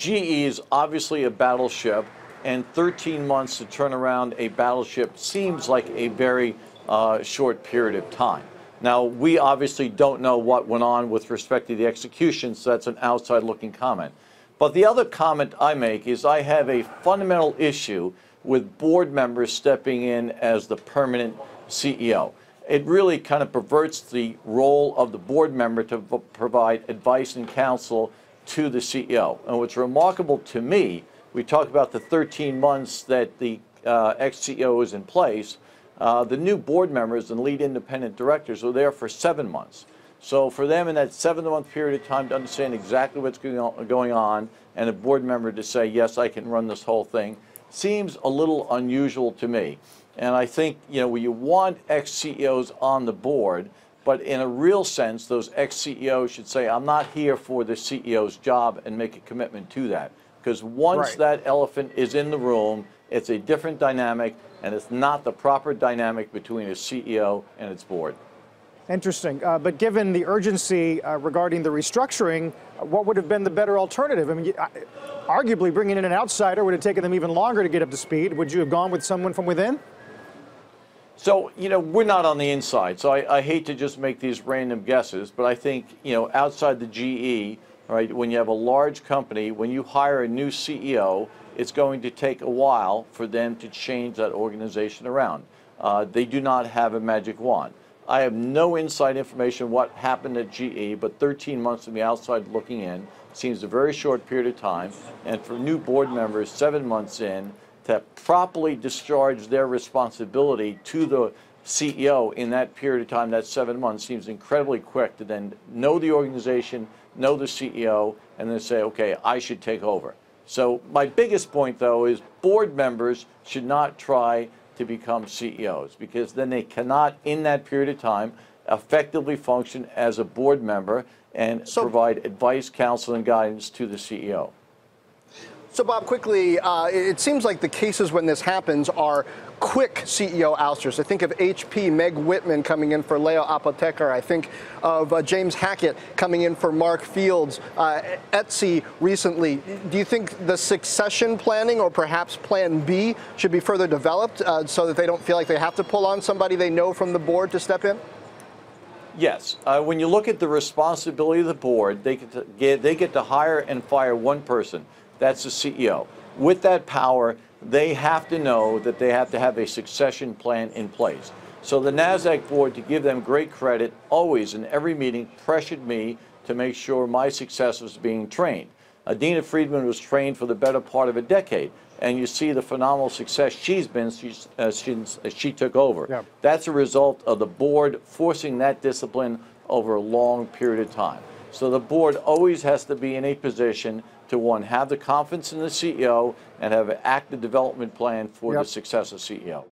GE is obviously a battleship, and 13 months to turn around a battleship seems like a very short period of time. Now, we obviously don't know what went on with respect to the execution, so that's an outside-looking comment. But the other comment I make is I have a fundamental issue with board members stepping in as the permanent CEO. It really kind of perverts the role of the board member to provide advice and counsel to the CEO. And what's remarkable to me, we talk about the 13 months that the ex-CEO is in place. The new board members and lead independent directors are there for 7 months. So for them in that 7-month period of time to understand exactly what's going on and a board member to say, yes, I can run this whole thing, seems a little unusual to me. And I think, you want ex-CEOs on the board, but in a real sense, those ex-CEOs should say, I'm not here for the CEO's job, and make a commitment to that. Because once that elephant is in the room, it's a different dynamic, and it's not the proper dynamic between a CEO and its board. Interesting. But given the urgency regarding the restructuring, what would have been the better alternative? I mean, arguably bringing in an outsider would have taken them even longer to get up to speed. Would you have gone with someone from within? So, we're not on the inside, so I hate to just make these random guesses, but I think, outside the GE, right, when you have a large company, when you hire a new CEO, it's going to take a while for them to change that organization around. They do not have a magic wand. I have no inside information what happened at GE, but 13 months from the outside looking in seems a very short period of time, and for new board members 7 months in, to properly discharge their responsibility to the CEO in that period of time, that 7 months, seems incredibly quick to then know the organization, know the CEO, and then say, okay, I should take over. So my biggest point, though, is board members should not try to become CEOs, because then they cannot, in that period of time, effectively function as a board member and provide advice, counsel, and guidance to the CEO. So, Bob, quickly, it seems like the cases when this happens are quick CEO ousters. I think of HP, Meg Whitman coming in for Leo Apotheker. I think of James Hackett coming in for Mark Fields. Etsy recently. Do you think the succession planning, or perhaps Plan B, should be further developed so that they don't feel like they have to pull on somebody they know from the board to step in? Yes. When you look at the responsibility of the board, they get to hire and fire one person. That's the CEO. With that power, they have to know that they have to have a succession plan in place. So the Nasdaq board, to give them great credit, always in every meeting pressured me to make sure my successor was being trained. Adina Friedman was trained for the better part of a decade, and you see the phenomenal success she's been since she took over. Yeah. That's a result of the board forcing that discipline over a long period of time. So the board always has to be in a position to, one, have the confidence in the CEO and have an active development plan for the successive CEO.